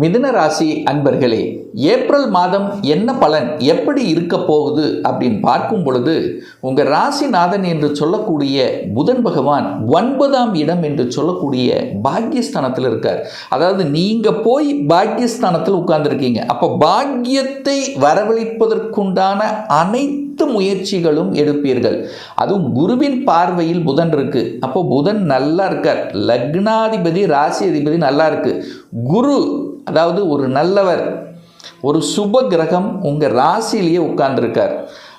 மிதுன ராசி அன்பர்களே, ஏப்ரல் மாதம் என்ன பலன் எப்படி இருக்க போகுது அப்படின்னு பார்க்கும் பொழுது, உங்கள் ராசிநாதன் என்று சொல்லக்கூடிய புதன் பகவான் 9ஆம் இடம் என்று சொல்லக்கூடிய பாக்கியஸ்தானத்தில் இருக்கார். அதாவது நீங்கள் போய் பாக்கியஸ்தானத்தில் உட்கார்ந்துருக்கீங்க. அப்போ பாக்கியத்தை வரவழைப்பதற்குண்டான அனைத்து முயற்சிகளும் எடுப்பீர்கள். அதுவும் குருவின் பார்வையில் புதன் இருக்கு. அப்போ புதன் நல்லா இருக்கார். லக்னாதிபதி ராசி அதிபதி நல்லா இருக்கு. குரு அதாவது ஒரு நல்லவர், ஒரு சுப கிரகம் உங்கள் ராசியிலேயே உட்கார்ந்துருக்கார்.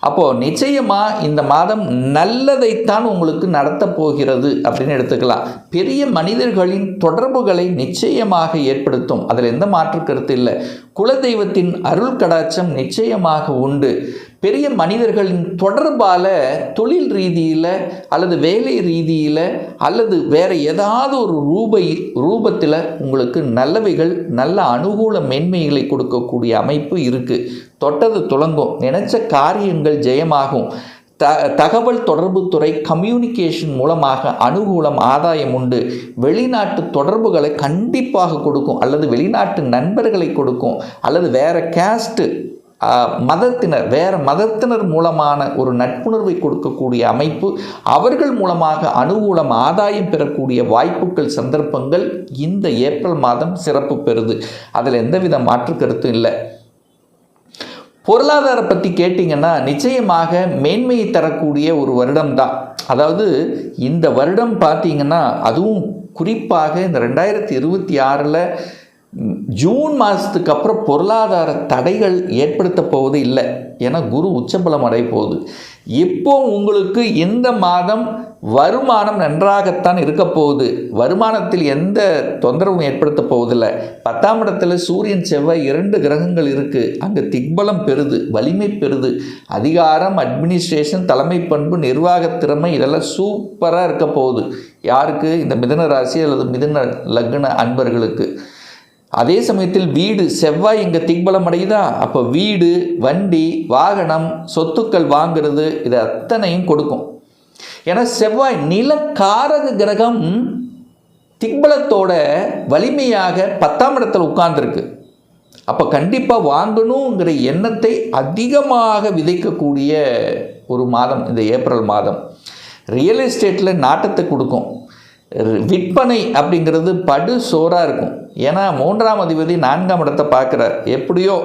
அப்போது நிச்சயமாக இந்த மாதம் நல்லதைத்தான் உங்களுக்கு நடத்த போகிறது அப்படின்னு எடுத்துக்கலாம். பெரிய மனிதர்களின் தொடர்புகளை நிச்சயமாக ஏற்படுத்தும், அதில் எந்த மாற்று கருத்து இல்லை. குலதெய்வத்தின் அருள் கடாட்சம் நிச்சயமாக உண்டு. பெரிய மனிதர்களின் தொடர்பால் தொழில் ரீதியில் அல்லது வேலை ரீதியில் அல்லது வேறு ஏதாவது ஒரு ரூபத்தில் உங்களுக்கு நல்லவைகள் நல்ல அனுகூல மேன்மைகளை கொடுக்கக்கூடிய அமைப்பு இருக்குது. தொட்டது துலங்கும், நினைச்ச காரியங்கள் ஜெயமாகும். தகவல் தொடர்புத்துறை கம்யூனிகேஷன் மூலமாக அனுகூலம் ஆதாயம் உண்டு. வெளிநாட்டு தொடர்புகளை கண்டிப்பாக கொடுக்கும், அல்லது வெளிநாட்டு நண்பர்களை கொடுக்கும், அல்லது வேறு கேஸ்ட்டு மதத்தினர் வேறு மதத்தினர் மூலமான ஒரு நட்புணர்வை கொடுக்கக்கூடிய அமைப்பு, அவர்கள் மூலமாக அனுகூலம் ஆதாயம் பெறக்கூடிய வாய்ப்புகள் சந்தர்ப்பங்கள் இந்த ஏப்ரல் மாதம் சிறப்பு பெறுது. அதில் எந்தவித மாற்று கருத்தும் இல்லை. பொருளாதார பற்றி கேட்டிங்கன்னா நிச்சயமாக மேன்மையை தரக்கூடிய ஒரு வருடம்தான். அதாவது இந்த வருடம் பார்த்திங்கன்னா, அதுவும் குறிப்பாக இந்த 2026 ஜூன் மாதத்துக்கு அப்புறம் பொருளாதார தடைகள் ஏற்படுத்த போவது இல்லை. ஏன்னா குரு உச்சபலம் அடைய போகுது. இப்போ உங்களுக்கு இந்த மாதம் வருமானம் நன்றாகத்தான் இருக்க போகுது. வருமானத்தில் எந்த தொந்தரவும் ஏற்படுத்த போவதில்லை. 10ஆம் இடத்துல சூரியன் செவ்வாய் 2 கிரகங்கள் இருக்குது. அங்கே திக்பலம் பெறுது, வலிமை பெறுது. அதிகாரம், அட்மினிஸ்ட்ரேஷன், தலைமை பண்பு, நிர்வாக திறமை இதெல்லாம் சூப்பராக இருக்க போகுது. யாருக்கு? இந்த மிதுன ராசி அல்லது மிதுன லக்ன அன்பர்களுக்கு. அதே சமயத்தில் வீடு, செவ்வாய் இங்கே திக்பலம் அடையுதா, அப்போ வீடு, வண்டி, வாகனம், சொத்துக்கள் வாங்கிறது இது அத்தனையும் கொடுக்கும். ஏன்னா செவ்வாய் நிலக்காரக கிரகம் திக்பலத்தோட வலிமையாக 10ஆம் இடத்துல உட்கார்ந்துருக்கு. அப்போ கண்டிப்பாக வாங்கணுங்கிற எண்ணத்தை அதிகமாக விதைக்கக்கூடிய ஒரு மாதம் இந்த ஏப்ரல் மாதம். ரியல் எஸ்டேட்டில் நாட்டத்தை கொடுக்கும். விற்பனை அப்படிங்கிறது படு சோறாக இருக்கும். ஏன்னா 3ஆம் அதிபதி 4ஆம் இடத்தை பார்க்குறார். எப்படியோ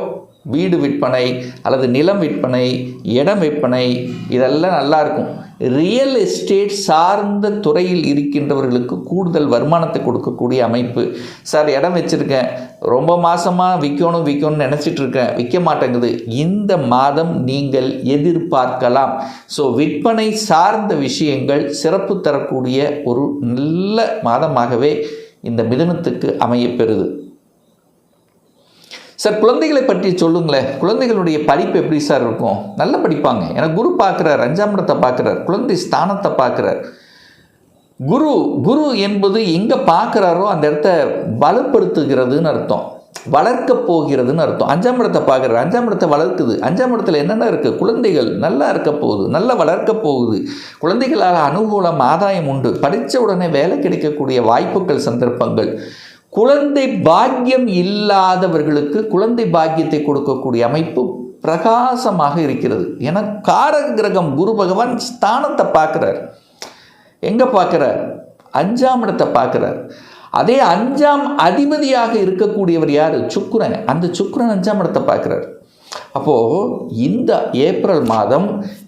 வீடு விற்பனை அல்லது நிலம் விற்பனை, இடம் விற்பனை இதெல்லாம் நல்லாயிருக்கும். ரியல் எஸ்டேட் சார்ந்த துறையில் இருக்கின்றவர்களுக்கு கூடுதல் வருமானத்தை கொடுக்கக்கூடிய அமைப்பு. சார் இடம் வச்சுருக்கேன், ரொம்ப மாதமாக விற்கணும்னு நினச்சிட்ருக்கேன், விற்க மாட்டேங்குது. இந்த மாதம் நீங்கள் எதிர்பார்க்கலாம். ஸோ விற்பனை சார்ந்த விஷயங்கள் சிறப்பு தரக்கூடிய ஒரு நல்ல மாதமாகவே இந்த மிதுனத்துக்கு அமையப்பெறுது. சார் குழந்தைகளை பற்றி சொல்லுங்களேன். குழந்தைகளுடைய படிப்பு எப்படி சார் இருக்கும்? நல்லா படிப்பாங்க. ஏன்னா குரு பார்க்குறார், 5ஆம் இடத்தை பார்க்குறார், குழந்தை ஸ்தானத்தை பார்க்குறார். குரு என்பது எங்கே பார்க்குறாரோ அந்த இடத்த பலப்படுத்துகிறதுன்னு அர்த்தம், வளர்க்க போகிறதுன்னு அர்த்தம். 5ஆம் இடத்தை பார்க்குறாரு, 5ஆம் இடத்தை வளர்க்குது. 5ஆம் இடத்துல என்னென்ன இருக்குது? குழந்தைகள் நல்லா இருக்க போகுது, நல்லா வளர்க்க போகுது. குழந்தைகளால் அனுகூலம் ஆதாயம் உண்டு. படித்த உடனே வேலை கிடைக்கக்கூடிய வாய்ப்புகள் சந்தர்ப்பங்கள். குழந்தை பாக்கியம் இல்லாதவர்களுக்கு குழந்தை பாக்கியத்தை கொடுக்கக்கூடிய அமைப்பு பிரகாசமாக இருக்கிறது. ஏன்னா காரக கிரகம் குரு பகவான் ஸ்தானத்தை பார்க்குறார். எங்கே பார்க்குறார்? 5ஆம் இடத்தை பார்க்குறார். அதே 5ஆம் அதிபதியாக இருக்கக்கூடியவர் யார்? சுக்கிரன். அந்த சுக்கிரன் 5ஆம் இடத்தை பார்க்குறார். அப்போது இந்த ஏப்ரல் மாதம்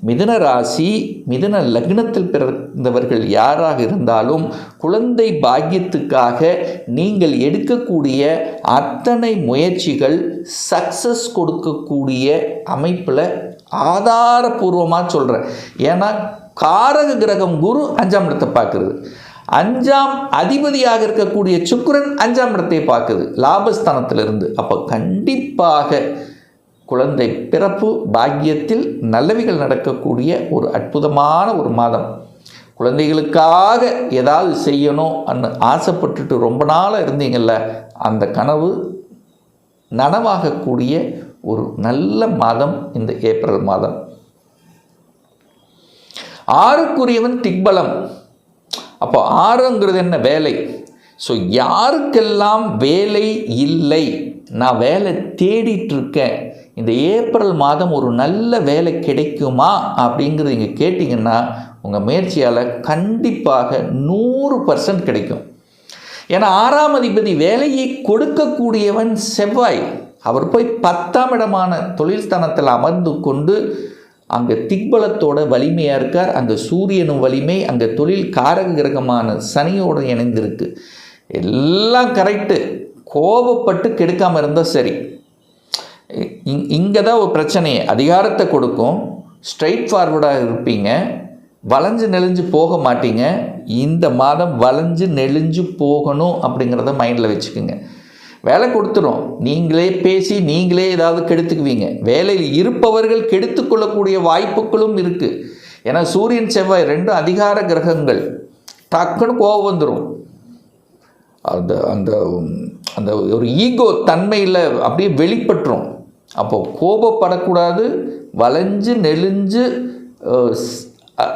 மிதுன ராசி மிதுன லக்னத்தில் பிறந்தவர்கள் யாராக இருந்தாலும் குழந்தை பாக்கியத்துக்காக நீங்கள் எடுக்கக்கூடிய அத்தனை முயற்சிகள் சக்ஸஸ் கொடுக்கக்கூடிய அமைப்பில் ஆதாரபூர்வமாக சொல்கிறேன். ஏன்னா காரக கிரகம் குரு 5ஆம் இடத்தை பார்க்குறது. 5ஆம் அதிபதியாக இருக்கக்கூடிய சுக்கிரன் 5ஆம் இடத்தை பார்க்குது லாபஸ்தானத்திலிருந்து. அப்போ கண்டிப்பாக குழந்தை பிறப்பு பாக்கியத்தில் நல்லவைகள் நடக்கக்கூடிய ஒரு அற்புதமான ஒரு மாதம். குழந்தைகளுக்காக ஏதாவது செய்யணும் ஆசைப்பட்டுட்டு ரொம்ப நாளாக இருந்தீங்கள்ல, அந்த கனவு நனவாகக்கூடிய ஒரு நல்ல மாதம் இந்த ஏப்ரல் மாதம். 6க்குரியவன் திக்பலம். அப்போ 6ங்கிறது என்ன? வேலை. ஸோ யாருக்கெல்லாம் வேலை இல்லை நான் வேலை தேடிட்டு இருக்கேன், இந்த ஏப்ரல் மாதம் ஒரு நல்ல வேலை கிடைக்குமா அப்படிங்கிறது நீங்கள் கேட்டிங்கன்னா உங்கள் முயற்சியால் கண்டிப்பாக 100% கிடைக்கும். ஏன்னா 6ஆம் அதிபதி வேலையை கொடுக்கக்கூடியவன் செவ்வாய். அவர் போய் 10ஆம் இடமான தொழில் ஸ்தானத்தில் அமர்ந்து கொண்டு அங்கே திக்பலத்தோட வலிமையாக இருக்கார். அங்கே சூரியனும் வலிமை, அங்கே தொழில் காரக கிரகமான சனியோடு இணைந்திருக்கு. எல்லாம் கரெக்டு. கோபப்பட்டு கெடுக்காமல் இருந்தால் சரி. இங்கே தான் ஒரு பிரச்சனையே. அதிகாரத்தை கொடுக்கும், ஸ்ட்ரைட் ஃபார்வர்டாக இருப்பீங்க, வளைஞ்சு நெளிஞ்சு போக மாட்டீங்க. இந்த மாதம் வளைஞ்சு நெளிஞ்சு போகணும் அப்படிங்கிறத மைண்டில் வச்சுக்கோங்க. வேலை கொடுத்துரும், நீங்களே பேசி நீங்களே ஏதாவது கெடுத்துக்குவீங்க. வேலையில் இருப்பவர்கள் கெடுத்து கொள்ளக்கூடிய வாய்ப்புகளும் இருக்குது. ஏன்னா சூரியன் செவ்வாய் 2 அதிகார கிரகங்கள். டக்குன்னு கோபம் வந்துடும். அந்த அந்த அந்த ஒரு ஈகோ தன்மையில் அப்படியே வெளிப்பட்டுரும். அப்போது கோபப்படக்கூடாது, வளைஞ்சு நெளிஞ்சு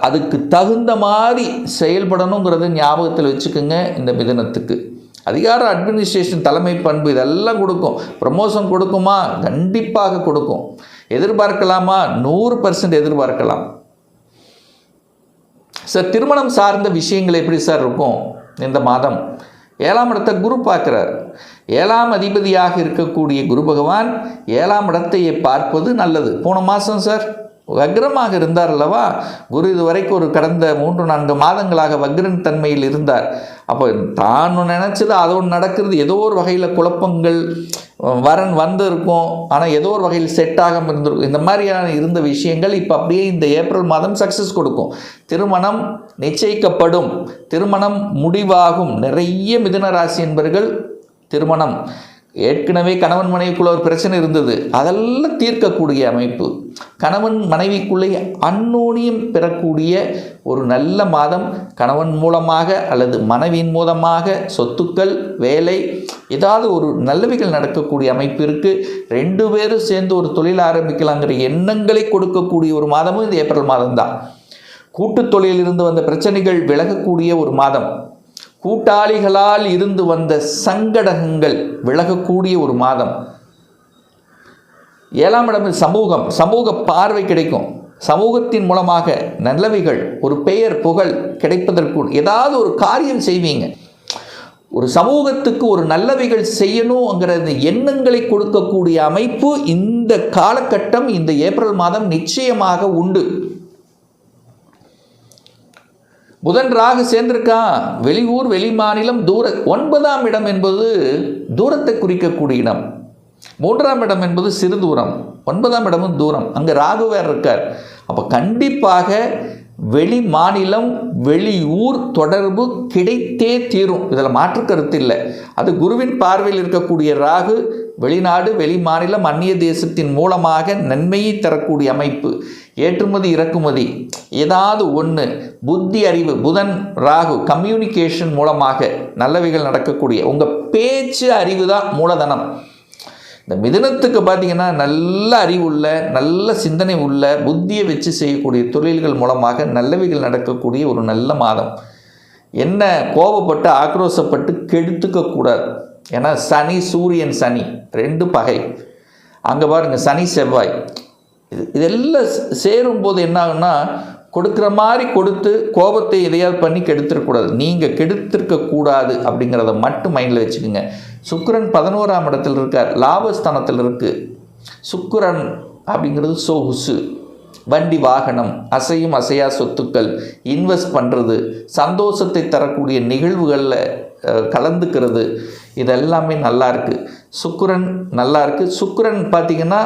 அதுக்கு தகுந்த மாதிரி செயல்படணுங்கிறத ஞாபகத்தில் வச்சுக்கோங்க. இந்த மிதுனத்துக்கு அதிகார, அட்மினிஸ்ட்ரேஷன், தலைமை பண்பு இதெல்லாம் கொடுக்கும். ப்ரமோஷன் கொடுக்குமா? கண்டிப்பாக கொடுக்கும். எதிர்பார்க்கலாமா? 100% எதிர்பார்க்கலாம். சார், திருமணம் சார்ந்த விஷயங்கள் எப்படி சார் இருக்கும் இந்த மாதம்? 7ஆம் இடத்தை குரு பார்க்குறார். 7ஆம் அதிபதியாக இருக்கக்கூடிய குரு பகவான் 7ஆம் இடத்தையே பார்ப்பது நல்லது. போன மாதம் சார் வக்ரமாக இருந்தார் அல்லவா குரு. இது வரைக்கும் ஒரு கடந்த 3-4 மாதங்களாக வக்ரன் தன்மையில் இருந்தார். அப்போ தான் நினச்சது அது ஒன்று நடக்கிறது. ஏதோ ஒரு வகையில் குழப்பங்கள், வரன் வந்து இருக்கும், ஆனால் ஏதோ ஒரு வகையில் செட் ஆகாமல் இருந்திருக்கும். இந்த மாதிரியான இருந்த விஷயங்கள் இப்போ அப்படியே இந்த ஏப்ரல் மாதம் சக்ஸஸ் கொடுக்கும். திருமணம் நிச்சயிக்கப்படும், திருமணம் முடிவாகும். நிறைய மிதுன ராசி என்பவர்கள் திருமணம், ஏற்கனவே கணவன் மனைவிக்குள்ள ஒரு பிரச்சனை இருந்தது, அதெல்லாம் தீர்க்கக்கூடிய அமைப்பு. கணவன் மனைவிக்குள்ளே அந்யோன்யம் பெறக்கூடிய ஒரு நல்ல மாதம். கணவன் மூலமாக அல்லது மனைவியின் மூலமாக சொத்துக்கள், வேலை, ஏதாவது ஒரு நல்லவைகள் நடக்கக்கூடிய அமைப்பு இருக்குது. 2 பேரும் சேர்ந்து ஒரு தொழில் ஆரம்பிக்கலாங்கிற எண்ணங்களை கொடுக்கக்கூடிய ஒரு மாதமும் இந்த ஏப்ரல் மாதம் தான். கூட்டு தொழிலில் இருந்து வந்த பிரச்சனைகள் விலகக்கூடிய ஒரு மாதம். கூட்டாளிகளால் இருந்து வந்த சங்கடங்கள் விலகக்கூடிய ஒரு மாதம். 7ஆம் இடம் சமூகம், சமூக பார்வை கிடைக்கும். சமூகத்தின் மூலமாக நல்லவைகள், ஒரு பெயர் புகழ் கிடைப்பதற்கு ஏதாவது ஒரு காரியம் செய்வீங்க. ஒரு சமூகத்துக்கு ஒரு நல்லவைகள் செய்யணுங்கிற எண்ணங்களை கொடுக்கக்கூடிய அமைப்பு இந்த காலகட்டம், இந்த ஏப்ரல் மாதம் நிச்சயமாக உண்டு. புதன் ராகு சேர்ந்திருக்கான். வெளியூர், வெளி மாநிலம், தூர. 9ஆம் இடம் என்பது தூரத்தை குறிக்கக்கூடிய இடம். 3ஆம் இடம் என்பது சிறு தூரம். 9ஆம் இடமும் தூரம். அங்கே ராகு வேறு இருக்கார். அப்போ கண்டிப்பாக வெளி மாநிலம், வெளியூர் தொடர்பு கிடைத்தே தீரும். இதில் மாற்று கருத்து இல்லை. அது குருவின் பார்வையில் இருக்கக்கூடிய ராகு வெளிநாடு, வெளி மாநிலம், அந்நிய தேசத்தின் மூலமாக நன்மையை தரக்கூடிய அமைப்பு. ஏற்றுமதி, இறக்குமதி, ஏதாவது ஒன்று. புத்தி அறிவு, புதன் ராகு கம்யூனிகேஷன் மூலமாக நல்லவைகள் நடக்கக்கூடிய உங்கள் பேச்சு அறிவு தான் மூலதனம். இந்த மிதுனத்துக்கு பார்த்தீங்கன்னா நல்ல அறிவுள்ள, நல்ல சிந்தனை உள்ள, புத்தியை வச்சு செய்யக்கூடிய தொழில்கள் மூலமாக நல்லவைகள் நடக்கக்கூடிய ஒரு நல்ல மாதம். என்ன கோபப்பட்டு ஆக்ரோஷப்பட்டு கெடுத்துக்கக்கூடாது. ஏன்னா சனி, சூரியன் சனி 2 பகை. அங்கே பாருங்கள், சனி செவ்வாய் இதெல்லாம் சேரும்போது என்ன ஆகுன்னா, கொடுக்குற மாதிரி கொடுத்து கோபத்தை எதையாவது பண்ணி கெடுத்துடக்கூடாது. நீங்கள் கெடுத்திருக்கக்கூடாது அப்படிங்கிறத மட்டும் மைண்டில் வச்சுக்கோங்க. சுக்கிரன் 11ஆம் இடத்தில் இருக்கார், லாபஸ்தானத்தில் இருக்குது. சுக்கிரன் அப்படிங்கிறது சொகுசு, வண்டி வாகனம், அசையும் அசையா சொத்துக்கள், இன்வெஸ்ட் பண்ணுறது, சந்தோஷத்தை தரக்கூடிய நிகழ்வுகளில் கலந்துக்கிறது, இதெல்லாமே நல்லா இருக்குது. சுக்கிரன் நல்லா இருக்குது. சுக்கிரன் பார்த்திங்கன்னா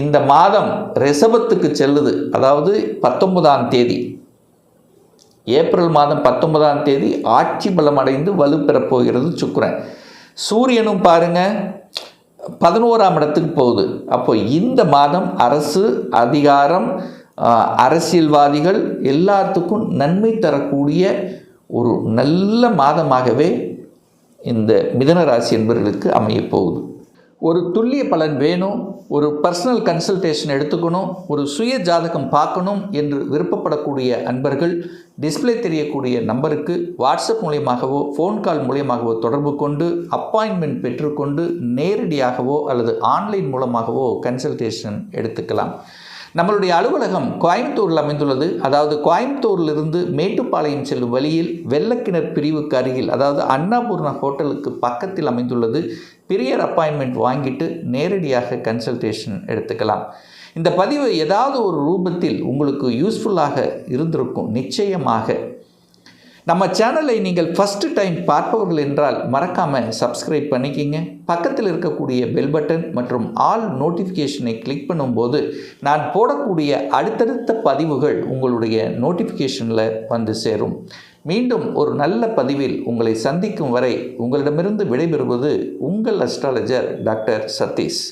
இந்த மாதம் ரிஷபத்துக்கு செல்லுது. அதாவது 19ஆம் தேதி, ஏப்ரல் மாதம் 19ஆம் தேதி ஆட்சி பலம் அடைந்து வலுப்பெறப் போகிறது சுக்கிரன். சூரியனும் பாருங்கள் 11ஆம் இடத்துக்கு போகுது. அப்போ இந்த மாதம் அரசு, அதிகாரம், அரசியல்வாதிகள் எல்லாத்துக்கும் நன்மை தரக்கூடிய ஒரு நல்ல மாதமாகவே இந்த மிதுன ராசி என்பவர்களுக்கு அமையப்போகுது. ஒரு துல்லிய பலன் வேணும், ஒரு பர்சனல் கன்சல்டேஷன் எடுத்துக்கணும், ஒரு சுய ஜாதகம் பார்க்கணும் என்று விருப்பப்படக்கூடிய அன்பர்கள் டிஸ்பிளே தெரியக்கூடிய நம்பருக்கு வாட்ஸ்அப் மூலியமாகவோ ஃபோன் கால் மூலியமாகவோ தொடர்பு கொண்டு அப்பாயின்மெண்ட் பெற்றுக்கொண்டு நேரடியாகவோ அல்லது ஆன்லைன் மூலமாகவோ கன்சல்டேஷன் எடுத்துக்கலாம். நம்மளுடைய அலுவலகம் கோயம்புத்தூரில் அமைந்துள்ளது. அதாவது கோயம்புத்தூரிலிருந்து மேட்டுப்பாளையம் செல்லும் வழியில் வெள்ளக்கிணர் பிரிவுக்கு அருகில், அதாவது அன்னபூர்ணா ஹோட்டலுக்கு பக்கத்தில் அமைந்துள்ளது. பிரியர் அப்பாயின்மெண்ட் வாங்கிட்டு நேரடியாக கன்சல்டேஷன் எடுத்துக்கலாம். இந்த பதிவு ஏதாவது ஒரு ரூபத்தில் உங்களுக்கு யூஸ்ஃபுல்லாக இருந்திருக்கும் நிச்சயமாக. நம்ம சேனலை நீங்கள் ஃபஸ்ட்டு டைம் பார்ப்பவர்கள் என்றால் மறக்காமல் சப்ஸ்கிரைப் பண்ணிக்கிங்க. பக்கத்தில் இருக்கக்கூடிய பெல் பட்டன் மற்றும் ஆல் நோட்டிஃபிகேஷனை கிளிக் பண்ணும்போது நான் போடக்கூடிய அடுத்தடுத்த பதிவுகள் உங்களுடைய நோட்டிஃபிகேஷனில் வந்து சேரும். மீண்டும் ஒரு நல்ல பதிவில் உங்களை சந்திக்கும் வரை உங்களிடமிருந்து விடைபெறுவது உங்கள் அஸ்ட்ராலஜர் டாக்டர் சதீஷ்.